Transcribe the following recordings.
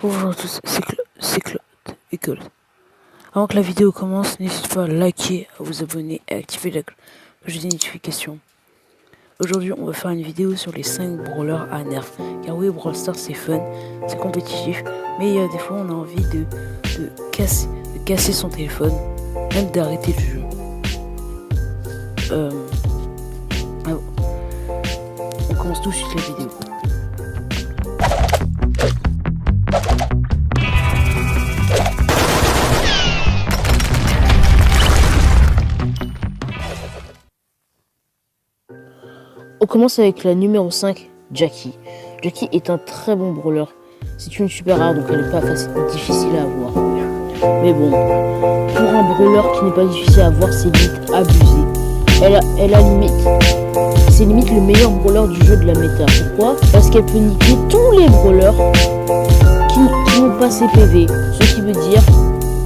Bonjour à tous, c'est Claude École. Avant que la vidéo commence, n'hésitez pas à liker, à vous abonner et à activer la cloche des notifications. Aujourd'hui, on va faire une vidéo sur les 5 brawlers à nerf. Car oui, Brawl Stars c'est fun, c'est compétitif, mais des fois on a envie de casser son téléphone, même d'arrêter le jeu. On commence tout de suite la vidéo. On commence avec la numéro 5, Jackie. Jackie est un très bon brawler. C'est une super rare, donc elle n'est pas difficile à avoir. Mais bon, pour un brawler qui n'est pas difficile à avoir, c'est limite abusé. C'est limite le meilleur brawler du jeu de la méta. Pourquoi? Parce qu'elle peut niquer tous les brawlers qui n'ont pas ses PV. Ce qui veut dire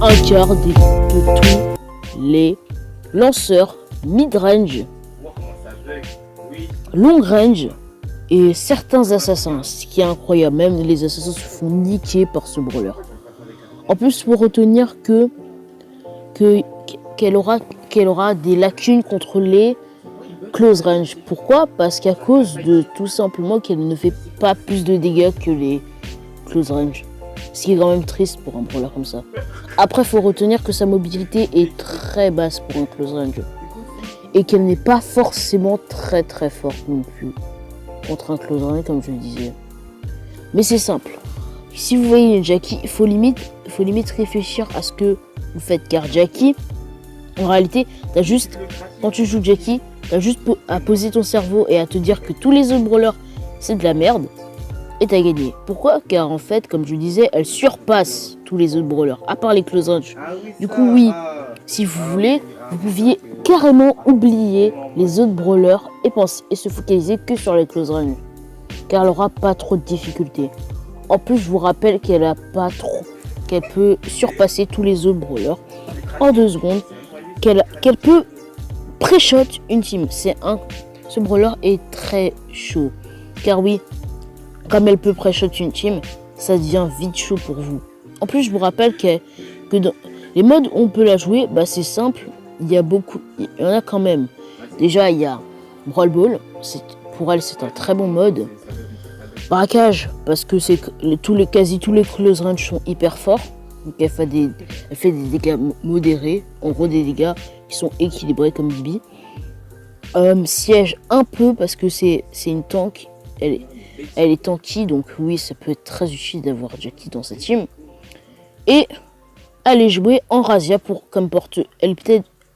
un quart de tous les lanceurs mid-range, long range et certains assassins, ce qui est incroyable. Même les assassins se font niquer par ce brawler. En plus, faut retenir qu'elle aura des lacunes contre les close range. Pourquoi? Parce qu'à cause de tout simplement qu'elle ne fait pas plus de dégâts que les close range, ce qui est quand même triste pour un brawler comme ça. Après, faut retenir que sa mobilité est très basse pour un close range et qu'elle n'est pas forcément très forte non plus contre un close range, comme je le disais. Mais c'est simple. Si vous voyez une Jackie, il faut limite réfléchir à ce que vous faites, car Jackie, en réalité, quand tu joues Jackie, t'as juste à poser ton cerveau et à te dire que tous les autres brawlers c'est de la merde et t'as gagné. Pourquoi? Car en fait, comme je disais, elle surpasse tous les autres brawlers, à part les close range. Du coup, oui, si vous voulez, vous pouviez carrément oublier les autres brawlers et se focaliser que sur les close range, car elle aura pas trop de difficultés. En plus, je vous rappelle qu'elle peut surpasser tous les autres brawlers en 2 secondes, qu'elle peut pré-shot une team. Ce brawler est très chaud, car oui, comme elle peut pré-shot une team, ça devient vite chaud pour vous. En plus, je vous rappelle que dans les modes où on peut la jouer, c'est simple. Il y en a quand même. Déjà, il y a Brawl Ball. Pour elle, c'est un très bon mode. Braquage, parce que quasi tous les close range sont hyper forts. Donc elle fait des dégâts modérés. En gros, des dégâts qui sont équilibrés comme Bibi. Siège un peu, parce que c'est une tank. Elle est tanky, donc oui, ça peut être très utile d'avoir Jackie dans sa team. Et elle est jouée en Razia comme porte.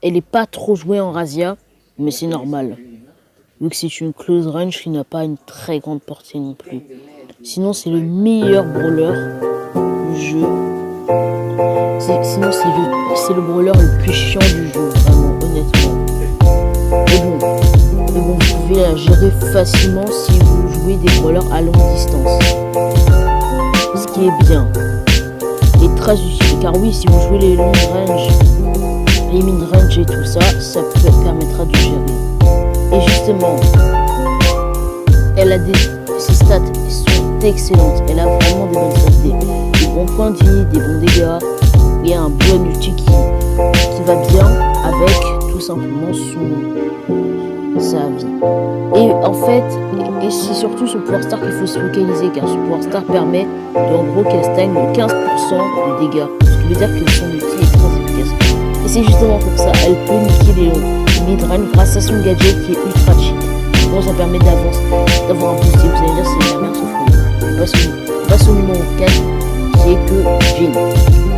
Elle est pas trop jouée en Razia, mais c'est normal, vu que c'est une close range qui n'a pas une très grande portée non plus. Sinon, c'est le meilleur brawler du jeu. Sinon, c'est le brawler le plus chiant du jeu, vraiment, honnêtement. Mais bon, vous pouvez la gérer facilement si vous jouez des brawlers à longue distance, ce qui est bien et très utile. Car oui, si vous jouez les long range, les mid-range et tout ça, ça permettra de gérer. Et justement, ses stats sont excellentes. Elle a vraiment des bonnes stats, des bons points de vie, des bons dégâts. Il y a un bon ulti qui va bien avec tout simplement sa vie. Et en fait, c'est surtout ce pouvoir star qu'il faut se focaliser, car ce pouvoir star permet en gros qu'elle stagne 15% de dégâts. Ce qui veut dire que son ulti est très efficace. Et c'est justement pour ça, elle peut niquer les mid-range grâce à son gadget qui est ultra cheap. Bon, ça permet d'avoir un boost. Vous allez dire c'est la merde, sauf que on passe au numéro 4, qui est que Jhin.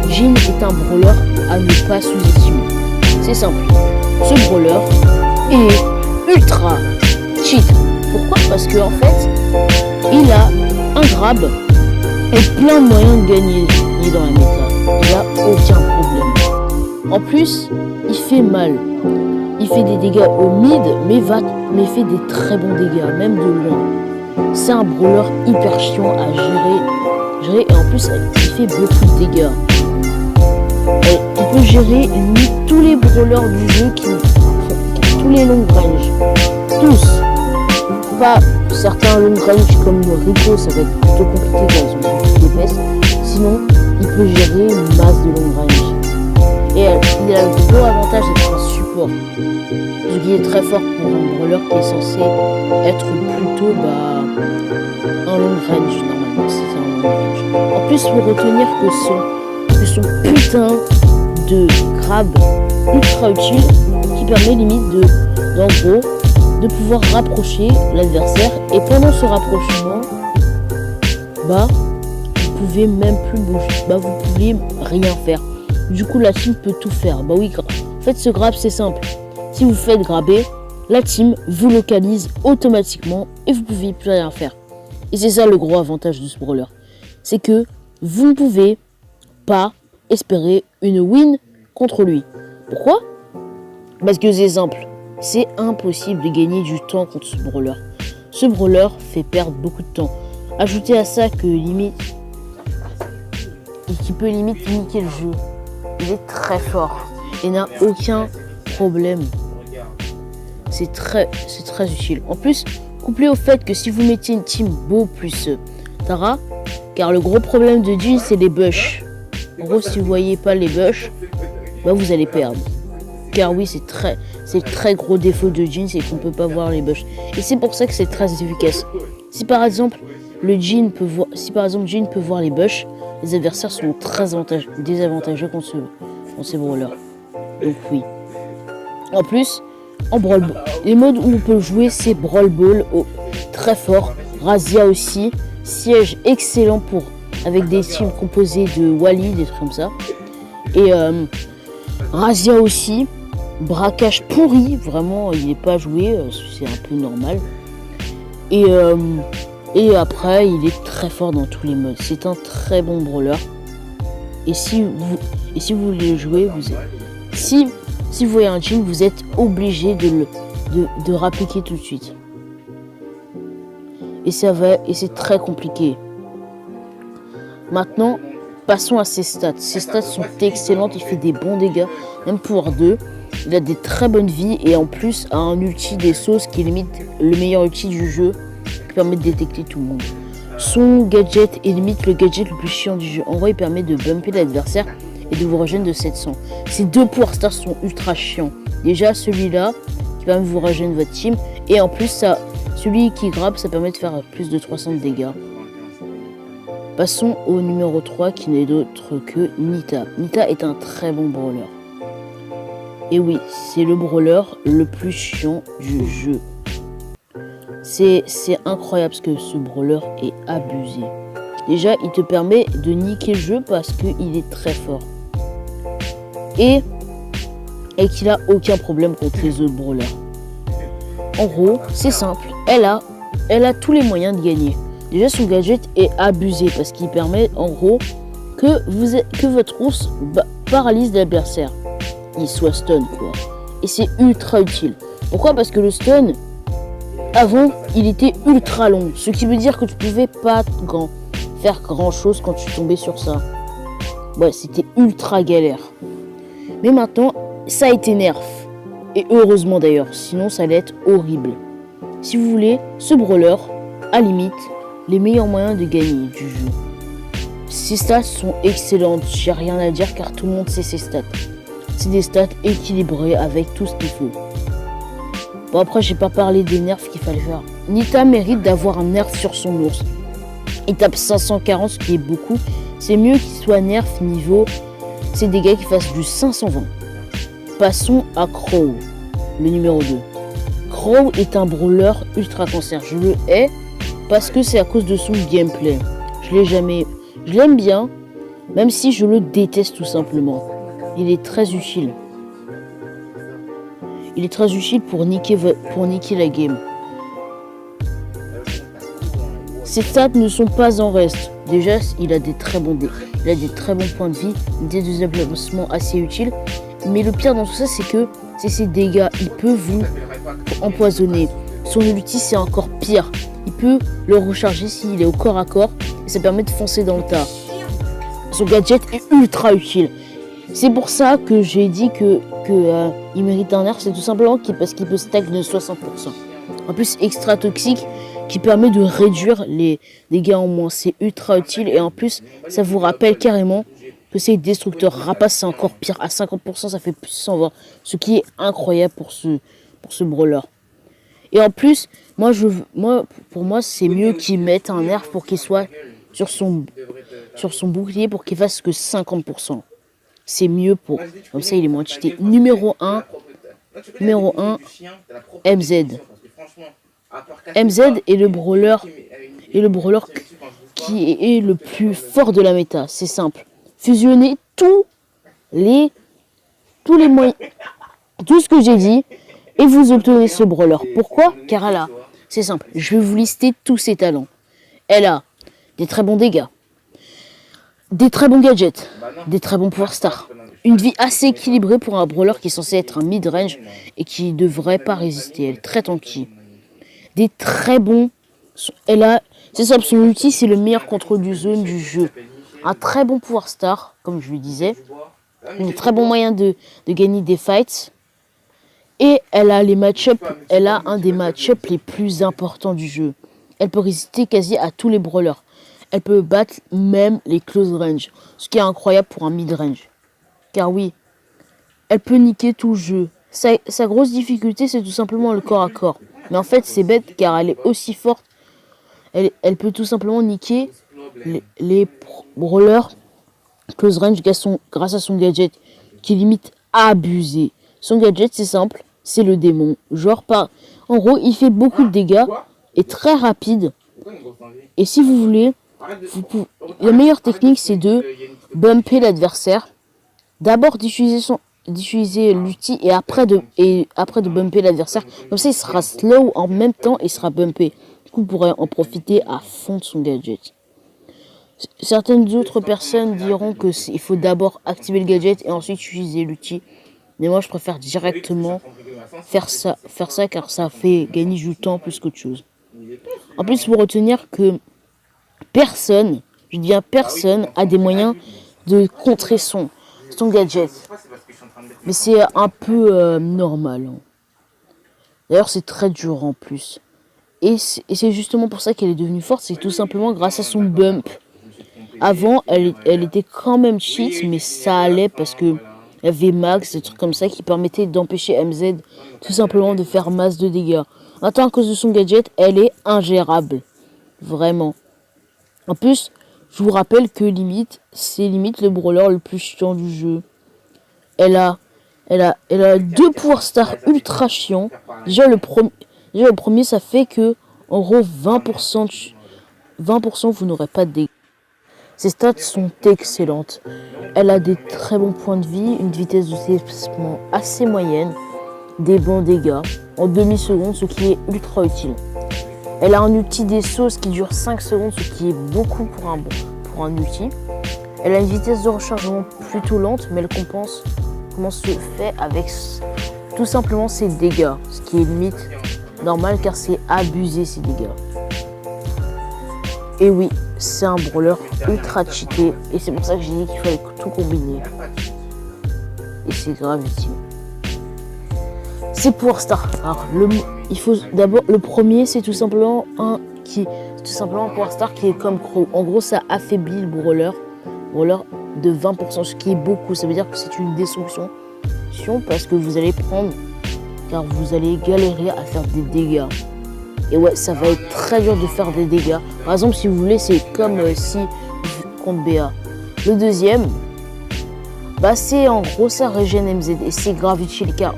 Jhin est un brawler à ne pas sous-estimer. C'est simple, ce brawler est ultra cheat. Pourquoi? Parce que en fait, il a un grab et plein de moyens de gagner dans la méta. Il n'y a aucun problème. En plus, il fait mal. Il fait des dégâts au mid, mais fait des très bons dégâts, même de loin. C'est un brawler hyper chiant à gérer et en plus, il fait beaucoup de dégâts. Il peut gérer tous les brawlers du jeu, tous les long range. Tous. Pas certains long range comme Rico, ça va être plutôt compliqué car ils ont beaucoup d'épaisse. Sinon, il peut gérer une masse de long range. Et il a le gros avantage d'être un support. Ce qui est très fort pour un brawler qui est censé être plutôt un long range normalement. C'est un long range. En plus, il faut retenir que son putain de grab ultra utile qui permet limite en gros de pouvoir rapprocher l'adversaire, et pendant ce rapprochement vous pouvez même plus bouger, vous pouvez rien faire. Du coup la team peut tout faire. Oui, en fait ce grab c'est simple, si vous faites grabber, la team vous localise automatiquement et vous pouvez plus rien faire. Et c'est ça le gros avantage de ce brawler, c'est que vous ne pouvez pas espérer une win contre lui. Pourquoi? Parce que c'est simple, c'est impossible de gagner du temps contre ce brawler. Ce brawler fait perdre beaucoup de temps. Ajoutez à ça que qui peut limite niquer le jeu. Il est très fort et n'a aucun problème. C'est très utile. En plus, couplé au fait que si vous mettez une team Beau plus Tara, car le gros problème de Jhin c'est les bush. En gros, si vous voyez pas les bush, vous allez perdre. Car oui, c'est le très gros défaut de Jhin, c'est qu'on peut pas voir les bush. Et c'est pour ça que c'est très efficace. Si par exemple Jhin peut voir les bush, les adversaires sont très désavantageux contre ces brawlers. Donc oui. En plus, en Brawl Ball, les modes où on peut jouer c'est Brawl Ball, très fort, Razia aussi, Siège excellent avec des teams composés de Wally, des trucs comme ça. Et Razia aussi, braquage pourri, vraiment il n'est pas joué, c'est un peu normal. Et après il est très fort dans tous les modes, c'est un très bon brawler. Et si vous voulez le jouer, si vous voyez un Jhin, vous êtes obligé de rappliquer tout de suite. Et c'est très compliqué. Maintenant, passons à ses stats. Ses stats sont excellentes, il fait des bons dégâts, même pouvoir 2. Il a des très bonnes vies et en plus a un ulti des sauces qui est limite le meilleur ulti du jeu, qui permet de détecter tout le monde. Son gadget est limite le gadget le plus chiant du jeu. En vrai, il permet de bumper l'adversaire et de vous régénérer de 700. Ces deux pouvoirs stars sont ultra chiants. Déjà celui-là qui permet de vous régénérer votre team, et en plus celui qui grappe, ça permet de faire plus de 300 de dégâts. Passons au numéro 3 qui n'est d'autre que Nita. Nita est un très bon brawler. Et oui, c'est le brawler le plus chiant du jeu. C'est incroyable parce que ce brawler est abusé. Déjà, il te permet de niquer le jeu parce qu'il est très fort. Et qu'il a aucun problème contre les autres brawlers. En gros, c'est simple. Elle a tous les moyens de gagner. Déjà, son gadget est abusé parce qu'il permet en gros que votre ours paralyse l'adversaire. Il soit stun quoi. Et c'est ultra utile. Pourquoi? Parce que le stun, avant, il était ultra long. Ce qui veut dire que tu pouvais pas faire grand chose quand tu tombais sur ça. Ouais, c'était ultra galère. Mais maintenant, ça a été nerf. Et heureusement d'ailleurs, sinon ça allait être horrible. Si vous voulez, ce brawler a limite les meilleurs moyens de gagner du jeu. Ses stats sont excellentes, j'ai rien à dire car tout le monde sait ses stats. C'est des stats équilibrées avec tout ce qu'il faut. Bon après j'ai pas parlé des nerfs qu'il fallait faire. Nita mérite d'avoir un nerf sur son ours. Il tape 540 ce qui est beaucoup. C'est mieux qu'il soit nerf niveau ses dégâts qu'il fasse du 520. Passons à Crow, le numéro 2. Crow est un brawler ultra cancer. Je le hais parce que c'est à cause de son gameplay. Je l'aime bien, même si je le déteste tout simplement. Il est très utile. Il est très utile pour niquer la game. Ses stats ne sont pas en reste. Déjà, il a des très bons points de vie, des déplacements assez utiles. Mais le pire dans tout ça, c'est que c'est ses dégâts. Il peut vous empoisonner. Son ulti, c'est encore pire. Il peut le recharger s'il est au corps à corps. Et ça permet de foncer dans le tas. Son gadget est ultra utile. C'est pour ça que j'ai dit qu'il mérite un nerf. C'est tout simplement parce qu'il peut stack de 60%. En plus, extra toxique, qui permet de réduire les dégâts en moins. C'est ultra utile et en plus, ça vous rappelle carrément que c'est destructeur. Rapace, c'est encore pire. À 50%, ça fait plus 120. Ce qui est incroyable pour ce brawler. Et en plus, pour moi, c'est mieux qu'ils mettent un nerf pour qu'il soit sur son bouclier pour qu'il fasse que 50%. C'est mieux pour... Comme ça, il est moins cheaté. Numéro 1, MZ. MZ est le brawler qui est le plus fort de la méta. C'est simple. Fusionnez tous les moyens, tout ce que j'ai dit, et vous obtenez ce brawler. Pourquoi? Car elle a, c'est simple, je vais vous lister tous ses talents. Elle a des très bons dégâts, des très bons gadgets, des très bons pouvoirs stars, une vie assez équilibrée pour un brawler qui est censé être un mid-range et qui ne devrait pas résister. Elle est très tanky. Des très bons... C'est simple, son ulti, c'est le meilleur contrôle du zone du jeu. Un très bon pouvoir star, comme je le disais. Un très bon moyen de gagner des fights. Et elle a un des match-ups les plus importants du jeu. Elle peut résister quasi à tous les brawlers. Elle peut battre même les close range. Ce qui est incroyable pour un mid-range. Car oui, elle peut niquer tout le jeu. Sa grosse difficulté, c'est tout simplement le corps à corps. Mais en fait, c'est bête car elle est aussi forte. Elle peut tout simplement niquer les brawlers close range grâce à son gadget qui est limite abusé. Son gadget, c'est simple, c'est le démon. En gros, il fait beaucoup de dégâts et très rapide. Et si vous voulez, la meilleure technique, c'est de bumper l'adversaire. D'abord d'utiliser l'ulti et après de bumper l'adversaire. Comme ça, il sera slow en même temps et sera bumpé. Du coup, vous pourrez en profiter à fond de son gadget. Certaines autres personnes diront qu'il faut d'abord activer le gadget et ensuite utiliser l'ulti. Mais moi, je préfère directement faire ça car ça fait gagner du temps plus qu'autre chose. En plus, il faut retenir que personne a des moyens de contrer son gadget. Mais c'est un peu normal. D'ailleurs, c'est très dur en plus. Et c'est justement pour ça qu'elle est devenue forte. C'est tout simplement grâce à son bump. Avant, elle était quand même cheat, mais ça allait parce que il y avait max, des trucs comme ça qui permettaient d'empêcher MZ tout simplement de faire masse de dégâts. Maintenant, à cause de son gadget, elle est ingérable. Vraiment. En plus, je vous rappelle que c'est limite le brawler le plus chiant du jeu. Elle a 2 pouvoirs stars ultra chiants. Déjà le premier, ça fait que en gros 20% vous n'aurez pas de dégâts. Ses stats sont excellentes. Elle a des très bons points de vie, une vitesse de déplacement assez moyenne, des bons dégâts en demi-seconde, ce qui est ultra utile. Elle a un ulti des sauces qui dure 5 secondes, ce qui est beaucoup pour un ulti. Elle a une vitesse de rechargement plutôt lente, mais elle compense comment se fait avec tout simplement ses dégâts, ce qui est limite normal car c'est abusé ses dégâts. Et oui, c'est un brawler ultra cheaté et c'est pour ça que j'ai dit qu'il fallait tout combiner. Et c'est grave utile. C'est pour Star. Alors, il faut d'abord le premier, c'est tout simplement un pouvoir star qui est comme Crow. En gros, ça affaiblit le brawler de 20%, ce qui est beaucoup. Ça veut dire que c'est une destruction parce que vous allez prendre, car vous allez galérer à faire des dégâts. Et ouais, ça va être très dur de faire des dégâts. Par exemple, si vous voulez, c'est comme si contre BA. Le deuxième, c'est en gros ça régène MZ et c'est grave utile car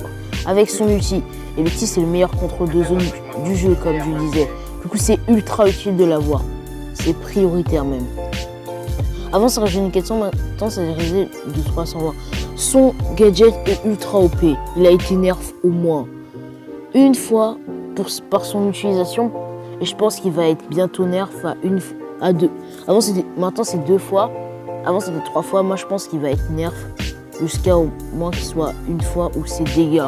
avec son ulti, et l'ulti c'est le meilleur contrôle de zone du jeu comme je le disais. Du coup, c'est ultra utile de l'avoir. C'est prioritaire même. Avant ça régénait 400, maintenant ça régénait de 320. Son gadget est ultra OP. Il a été nerf au moins une fois par son utilisation. Et je pense qu'il va être bientôt nerf à deux. Maintenant c'est 2 fois. Avant c'était 3 fois. Moi je pense qu'il va être nerf jusqu'à au moins qu'il soit une fois où c'est dégâts.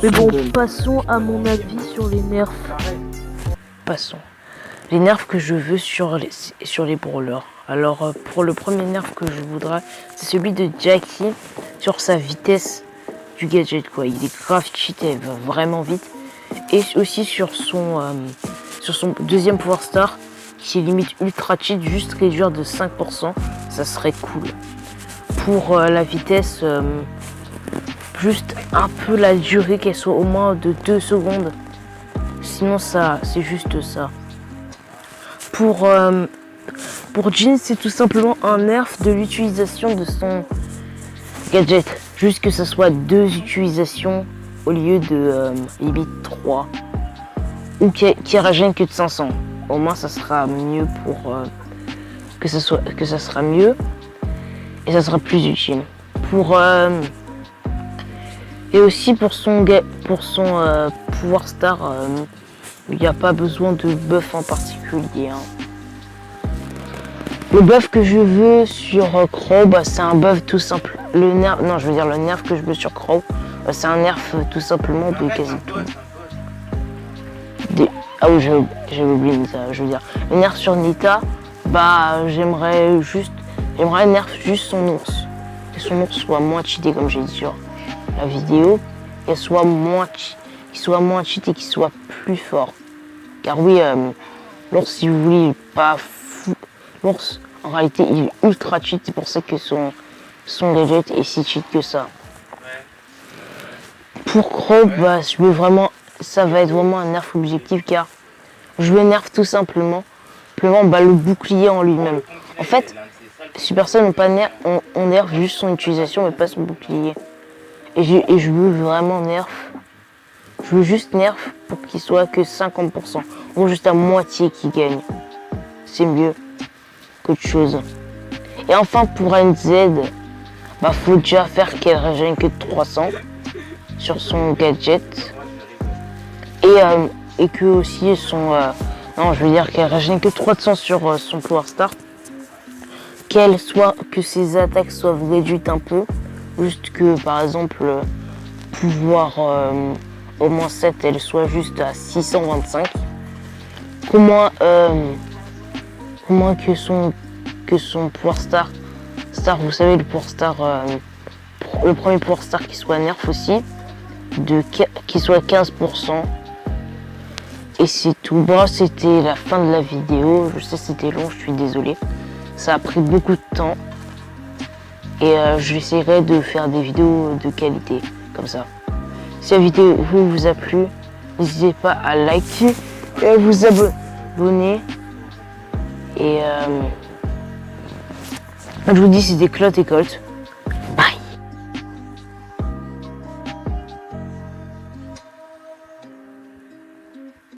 Mais bon, passons à mon avis sur les nerfs. Passons. Les nerfs que je veux sur les brawlers. Alors pour le premier nerf que je voudrais, c'est celui de Jackie sur sa vitesse du gadget quoi. Il est grave cheaté, il va vraiment vite. Et aussi sur sur son deuxième pouvoir star, qui est limite ultra cheat, juste réduire de 5%, ça serait cool. Pour la vitesse, juste un peu la durée, qu'elle soit au moins de 2 secondes. Sinon ça, c'est juste ça. Pour Jhin, c'est tout simplement un nerf de l'utilisation de son gadget. Juste que ça soit 2 utilisations au lieu de limite 3. Ou qui régène que de 500. Au moins ça sera mieux pour que ça sera mieux. Et ça sera plus utile. Et aussi pour son pouvoir star, il n'y a pas besoin de buff en particulier. Hein. Le buff que je veux sur Crow, c'est un buff tout simple. Le nerf que je veux sur Crow, c'est un nerf tout simplement de quasi tout. Ah oui, j'ai oublié ça, je veux dire. Le nerf sur Nita, j'aimerais nerf juste son ours. Que son ours soit moins cheaté comme j'ai dit sur la vidéo. Qu'il soit moins cheaté et qu'il soit plus fort. Car oui, l'ours, si vous voulez, il est pas fou. L'ours, en réalité, il est ultra cheat. C'est pour ça que son gadget est si cheat que ça. Pour Crow, ça va être vraiment un nerf objectif car je veux nerf tout simplement le bouclier en lui-même. En fait, Supercell on nerf juste son utilisation mais pas son bouclier. Et je veux vraiment nerf. Je veux juste nerf pour qu'il soit que 50%. Ou juste à moitié qui gagne. C'est mieux qu'autre chose. Et enfin pour NZ, faut déjà faire qu'elle régène que 300 sur son gadget. Et que aussi qu'elle régène que 300 sur son pouvoir star. Que ses attaques soient réduites un peu. Juste que par exemple pouvoir au moins 7 elle soit juste à 625. Au moins que son pouvoir star, vous savez le pouvoir star, le premier pouvoir star qui soit nerf aussi, qui soit 15%. Et c'est tout. Bon, c'était la fin de la vidéo. Je sais c'était long, je suis désolé. Ça a pris beaucoup de temps. Et j'essaierai de faire des vidéos de qualité, comme ça. Si la vidéo vous a plu, n'hésitez pas à liker et à vous abonner. Et je vous dis, c'était Clotte et Colt.